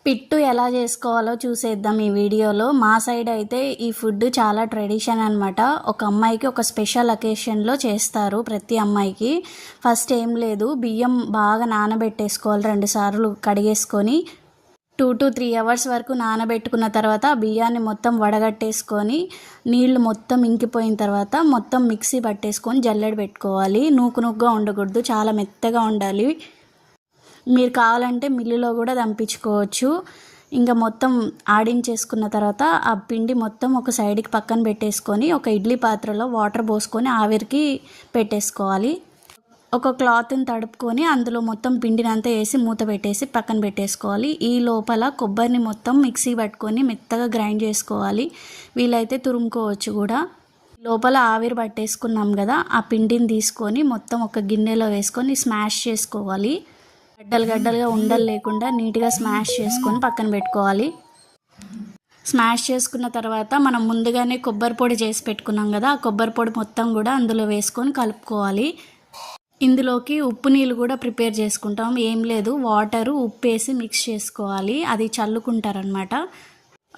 పిట్టు ఎలా చేసుకోవాలో చూసేద్దాం ఈ వీడియోలో. మా సైడ్ అయితే ఈ ఫుడ్ చాలా ట్రెడిషన్ అనమాట. ఒక అమ్మాయికి ఒక స్పెషల్ అకేషన్లో చేస్తారు ప్రతి అమ్మాయికి. ఫస్ట్ ఏం లేదు, బియ్యం బాగా నానబెట్టేసుకోవాలి, 2 సార్లు కడిగేసుకొని 2 to 3 అవర్స్ వరకు నానబెట్టుకున్న తర్వాత ఆ బియ్యాన్ని మొత్తం వడగట్టేసుకొని నీళ్లు మొత్తం ఇంకిపోయిన తర్వాత మొత్తం మిక్సీ పట్టేసుకొని జల్లెడ పెట్టుకోవాలి. నూకుగా ఉండకూడదు, చాలా మెత్తగా ఉండాలి. మీరు కావాలంటే మిల్లులో కూడా దంపించుకోవచ్చు. ఇంకా మొత్తం ఆడించేసుకున్న తర్వాత ఆ పిండి మొత్తం ఒక సైడ్కి పక్కన పెట్టేసుకొని ఒక ఇడ్లీ పాత్రలో వాటర్ పోసుకొని ఆవిరికి పెట్టేసుకోవాలి. ఒక క్లాత్ని తడుపుకొని అందులో మొత్తం పిండిని అంతా వేసి మూత పెట్టేసి పక్కన పెట్టేసుకోవాలి. ఈ లోపల కొబ్బరిని మొత్తం మిక్సీ పట్టుకొని మెత్తగా గ్రైండ్ చేసుకోవాలి. వీలైతే తురుముకోవచ్చు కూడా. లోపల ఆవిరి పట్టేసుకున్నాం కదా, ఆ పిండిని తీసుకొని మొత్తం ఒక గిన్నెలో వేసుకొని స్మాష్ చేసుకోవాలి. గడ్డలుగా ఉండలు లేకుండా నీట్గా స్మాష్ చేసుకొని పక్కన పెట్టుకోవాలి. స్మాష్ చేసుకున్న తర్వాత మనం ముందుగానే కొబ్బరి పొడి చేసి పెట్టుకున్నాం కదా, ఆ కొబ్బరి పొడి మొత్తం కూడా అందులో వేసుకొని కలుపుకోవాలి. ఇందులోకి ఉప్పు నీళ్ళు కూడా ప్రిపేర్ చేసుకుంటాం. ఏం లేదు, వాటరు ఉప్పు వేసి మిక్స్ చేసుకోవాలి, అది చల్లుకుంటారనమాట.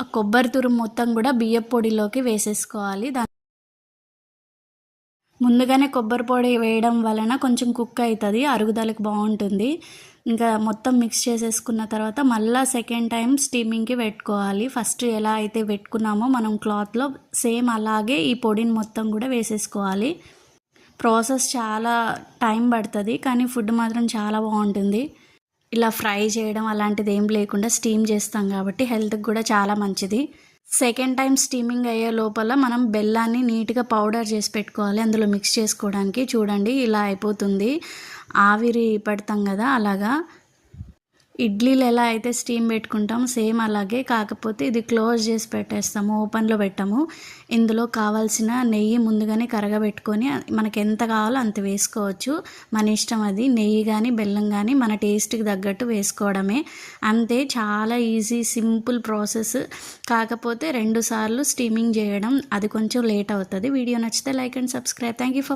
ఆ కొబ్బరి తురుము మొత్తం కూడా బియ్యం పొడిలోకి వేసేసుకోవాలి. ముందుగానే కొబ్బరి పొడి వేయడం వలన కొంచెం కుక్ అవుతుంది, అరుగుదలకు బాగుంటుంది. ఇంకా మొత్తం మిక్స్ చేసేసుకున్న తర్వాత మళ్ళీ సెకండ్ టైం స్టీమింగ్కి పెట్టుకోవాలి. ఫస్ట్ ఎలా అయితే పెట్టుకున్నామో మనం క్లాత్లో సేమ్ అలాగే ఈ పొడిని మొత్తం కూడా వేసేసుకోవాలి. ప్రాసెస్ చాలా టైం పడుతుంది, కానీ ఫుడ్ మాత్రం చాలా బాగుంటుంది. ఇలా ఫ్రై చేయడం అలాంటిది ఏం లేకుండా స్టీమ్ చేస్తాం కాబట్టి హెల్త్కి కూడా చాలా మంచిది. సెకండ్ టైం స్టీమింగ్ అయ్యే లోపల మనం బెల్లాన్ని నీట్గా పౌడర్ చేసి పెట్టుకోవాలి అందులో మిక్స్ చేసుకోవడానికి. చూడండి ఇలా అయిపోతుంది, ఆవిరి పెడతాం కదా అలాగా. ఇడ్లీలు ఎలా అయితే స్టీమ్ పెట్టుకుంటాం సేమ్ అలాగే, కాకపోతే ఇది క్లోజ్ చేసి పెట్టేస్తాము, ఓపెన్లో పెట్టాము. ఇందులో కావాల్సిన నెయ్యి ముందుగానే కరగబెట్టుకొని మనకి ఎంత కావాలో అంత వేసుకోవచ్చు, మన ఇష్టం అది. నెయ్యి కానీ బెల్లం కానీ మన టేస్ట్కి తగ్గట్టు వేసుకోవడమే, అంతే. చాలా ఈజీ సింపుల్ ప్రాసెస్. కాకపోతే 2 సార్లు స్టీమింగ్ చేయడం, అది కొంచెం లేట్ అవుతుంది. వీడియో నచ్చితే like and subscribe. Thank you for